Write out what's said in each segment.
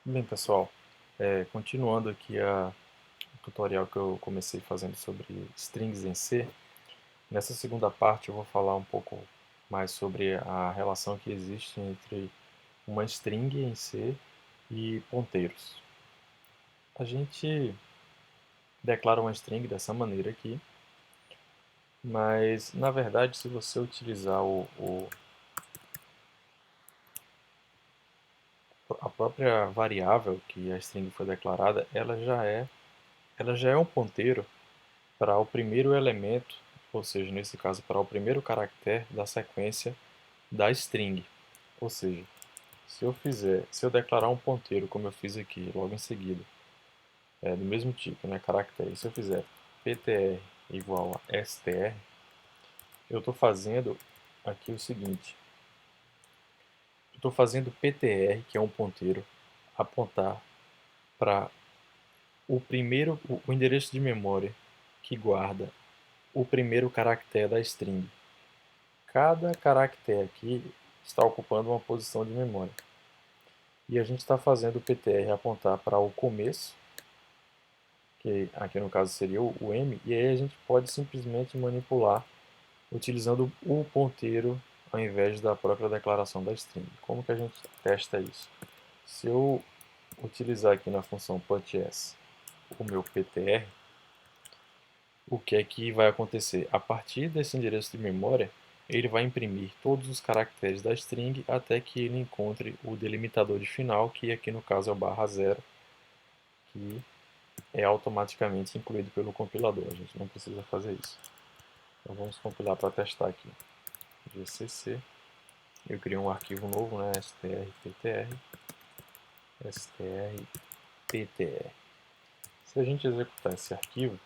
Bem, pessoal, continuando aqui o tutorial que eu comecei fazendo sobre strings em C, nessa segunda parte eu vou falar um pouco mais sobre a relação que existe entre uma string em C e ponteiros. A gente declara uma string dessa maneira aqui, mas na verdade se você utilizar a própria variável que a string foi declarada, ela já é um ponteiro para o primeiro elemento, ou seja, nesse caso para o primeiro caractere da sequência da string. Ou seja, se eu declarar um ponteiro como eu fiz aqui, logo em seguida, do mesmo tipo, né, caractere, se eu fizer ptr igual a str, eu estou fazendo aqui o seguinte, eu estou fazendo ptr, que é um ponteiro, apontar para o endereço de memória que guarda o primeiro caractere da string. Cada caractere aqui está ocupando uma posição de memória. E a gente está fazendo o PTR apontar para o começo, que aqui no caso seria o M, e aí a gente pode simplesmente manipular utilizando o ponteiro ao invés da própria declaração da string. Como que a gente testa isso? Se eu utilizar aqui na função punts o meu PTR, o que é que vai acontecer? A partir desse endereço de memória, ele vai imprimir todos os caracteres da string até que ele encontre o delimitador de final, que aqui no caso é o /0, que é automaticamente incluído pelo compilador. A gente não precisa fazer isso. Então vamos compilar para testar aqui. gcc, eu criei um arquivo novo, né? strptr, strptr. Se a gente executar esse arquivo,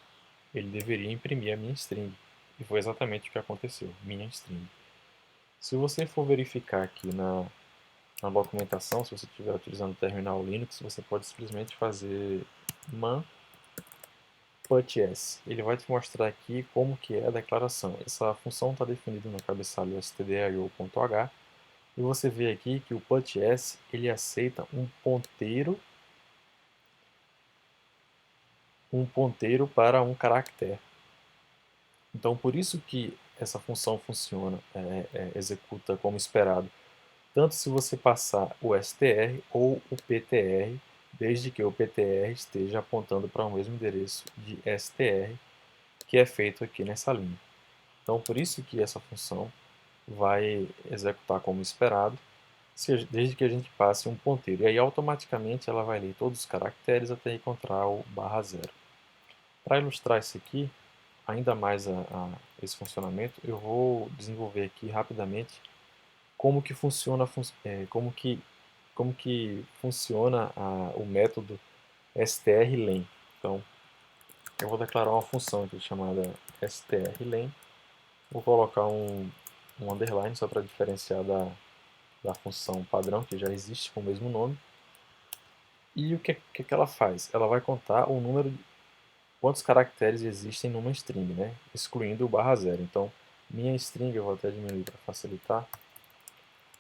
ele deveria imprimir a minha string. E foi exatamente o que aconteceu, minha string. Se você for verificar aqui na documentação, se você estiver utilizando o terminal Linux, você pode simplesmente fazer man puts. Ele vai te mostrar aqui como que é a declaração. Essa função está definida no cabeçalho stdio.h e você vê aqui que o puts ele aceita um ponteiro para um caractere. Então por isso que essa função funciona, executa como esperado. Tanto se você passar o str ou o ptr, desde que o ptr esteja apontando para o mesmo endereço de str, que é feito aqui nessa linha. Então, por isso que essa função vai executar como esperado, desde que a gente passe um ponteiro. E aí, automaticamente, ela vai ler todos os caracteres até encontrar o /0. Para ilustrar isso aqui, ainda mais esse funcionamento, eu vou desenvolver aqui rapidamente como que funciona, como que funciona o método strlen. Então, eu vou declarar uma função aqui chamada strlen. Vou colocar um underline só para diferenciar da função padrão, que já existe com o mesmo nome. E o que ela faz? Ela vai contar o número de quantos caracteres existem numa string, né? Excluindo o /0. Então, minha string, eu vou até diminuir para facilitar,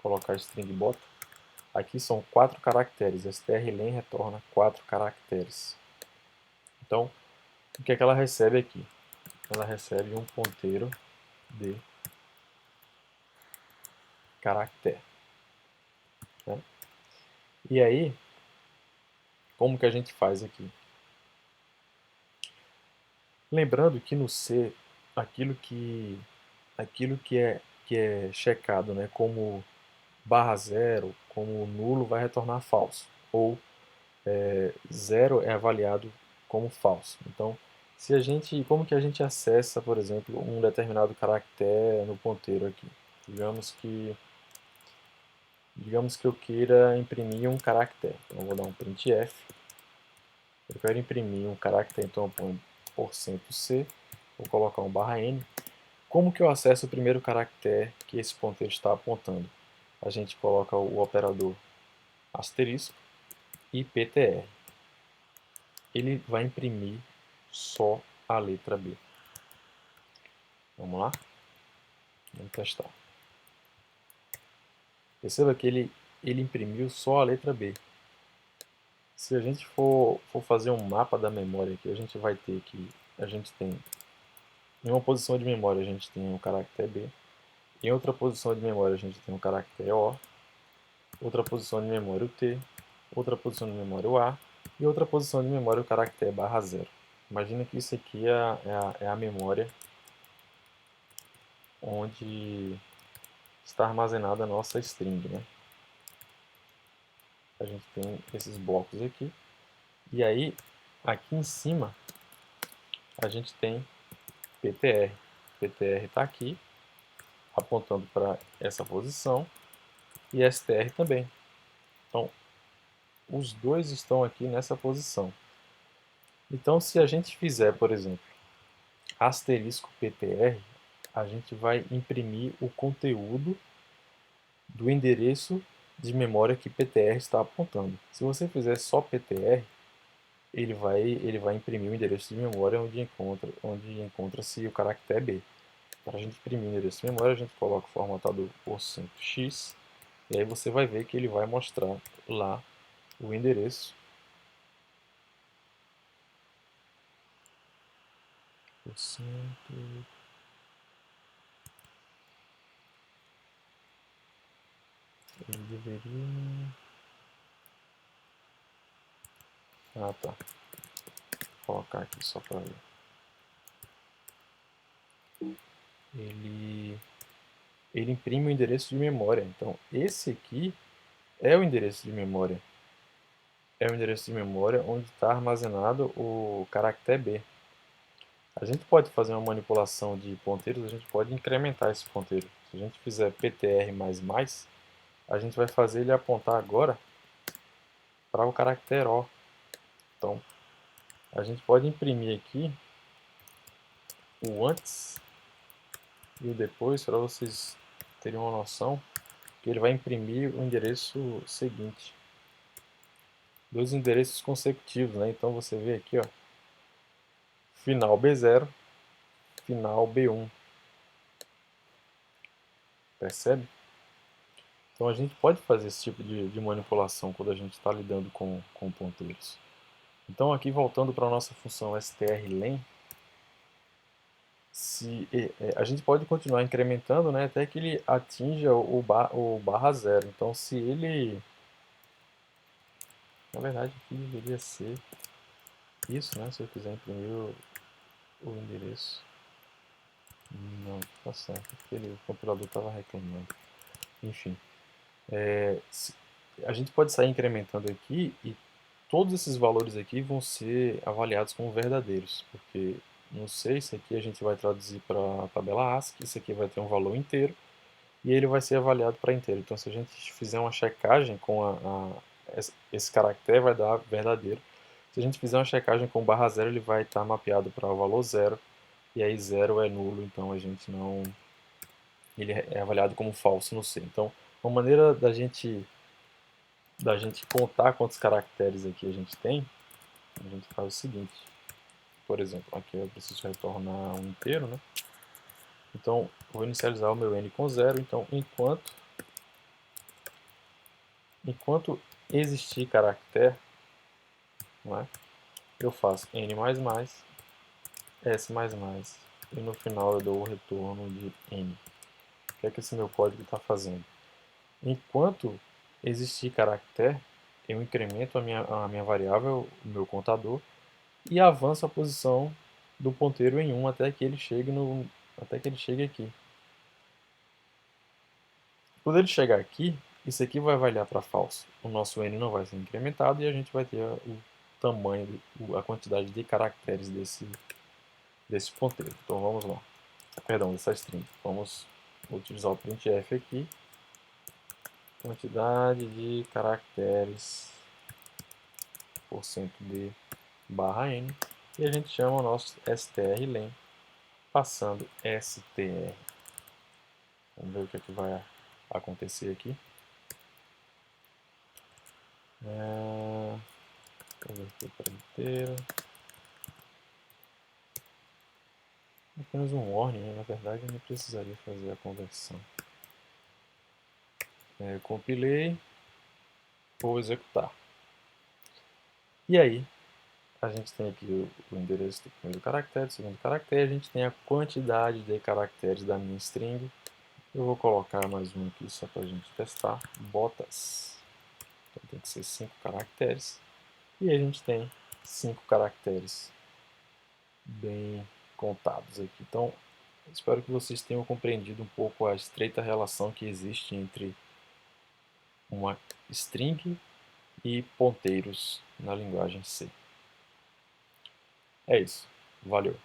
colocar string bota. Aqui são 4 caracteres, strlen retorna 4 caracteres. Então, o que é que ela recebe aqui? Ela recebe um ponteiro de caractere. Né? E aí, como que a gente faz aqui? Lembrando que no C, aquilo que, aquilo que é checado, né, como /0, como nulo, vai retornar falso. Ou 0 é avaliado como falso. Então, como que a gente acessa, por exemplo, um determinado caractere no ponteiro aqui? Digamos que, digamos que eu queira imprimir um caractere. Então, eu vou dar um printf. Eu quero imprimir um caractere, então eu ponho %c, vou colocar um /n. Como que eu acesso o primeiro caractere que esse ponteiro está apontando? A gente coloca o operador asterisco e ptr. Ele vai imprimir só a letra B. Vamos lá? Vamos testar. Perceba que ele imprimiu só a letra B. Se a gente for fazer um mapa da memória aqui, a gente vai ter que, a gente tem, em uma posição de memória a gente tem o caractere B, em outra posição de memória a gente tem o caractere O, outra posição de memória o T, outra posição de memória o A, e outra posição de memória o caractere barra zero. Imagina que isso aqui é a memória onde está armazenada a nossa string, né? A gente tem esses blocos aqui. E aí, aqui em cima, a gente tem PTR. PTR está aqui, apontando para essa posição, e STR também. Então, os dois estão aqui nessa posição. Então, se a gente fizer, por exemplo, asterisco PTR, a gente vai imprimir o conteúdo do endereço de memória que PTR está apontando. Se você fizer só PTR, ele vai imprimir o endereço de memória onde encontra-se o caractere B. Para a gente imprimir o endereço de memória, a gente coloca o formatador %x, e aí você vai ver que ele vai mostrar lá o endereço %. Ele deveria... Ah, tá. Vou colocar aqui só para ver. Ele, ele imprime o endereço de memória. Então, esse aqui é o endereço de memória. É o endereço de memória onde está armazenado o caractere B. A gente pode fazer uma manipulação de ponteiros, a gente pode incrementar esse ponteiro. Se a gente fizer ptr++, a gente vai fazer ele apontar agora para o caractere O. Então, a gente pode imprimir aqui o antes e o depois para vocês terem uma noção que ele vai imprimir o endereço seguinte. Dois endereços consecutivos, né? Então você vê aqui, ó, final B0, final B1. Percebe? Então a gente pode fazer esse tipo de manipulação quando a gente está lidando com ponteiros. Então aqui voltando para a nossa função strlen, a gente pode continuar incrementando, né, até que ele atinja o barra zero. Então se ele... Na verdade aqui deveria ser isso, né, se eu quiser imprimir o endereço. Não, tá certo, porque o compilador estava reclamando. Enfim, a gente pode sair incrementando aqui e todos esses valores aqui vão ser avaliados como verdadeiros, porque no 6 isso aqui a gente vai traduzir para a tabela ASCII, isso aqui vai ter um valor inteiro e ele vai ser avaliado para inteiro. Então se a gente fizer uma checagem com esse caractere vai dar verdadeiro. Se a gente fizer uma checagem com barra zero, ele vai estar mapeado para o valor zero, e aí zero é nulo, então a gente não... ele é avaliado como falso no C. Então, uma maneira da gente contar quantos caracteres aqui a gente tem, a gente faz o seguinte. Por exemplo, aqui eu preciso retornar um inteiro, né? Então, vou inicializar o meu n com zero. Então, enquanto existir caractere, não é? Eu faço n++, s++, e no final eu dou o retorno de n. O que é que esse meu código está fazendo? Enquanto existir caractere, eu incremento a minha variável, o meu contador, e avanço a posição do ponteiro em 1 até que ele chegue aqui. Quando ele chegar aqui, isso aqui vai avaliar para falso. O nosso n não vai ser incrementado e a gente vai ter o tamanho, a quantidade de caracteres desse ponteiro. Então vamos lá. Perdão, dessa string. Vamos utilizar o printf aqui. Quantidade de caracteres %d barra n. E a gente chama o nosso strlen passando str. Vamos ver o que, é que vai acontecer aqui. Converter para inteiro. Apenas um warning, né? Na verdade eu não precisaria fazer a conversão. Eu compilei, vou executar. E aí, a gente tem aqui o endereço do primeiro caractere, do segundo caractere, a gente tem a quantidade de caracteres da minha string. Eu vou colocar mais um aqui só para a gente testar, botas. Então tem que ser 5 caracteres. E a gente tem 5 caracteres bem contados aqui. Então, espero que vocês tenham compreendido um pouco a estreita relação que existe entre uma string e ponteiros na linguagem C. É isso. Valeu!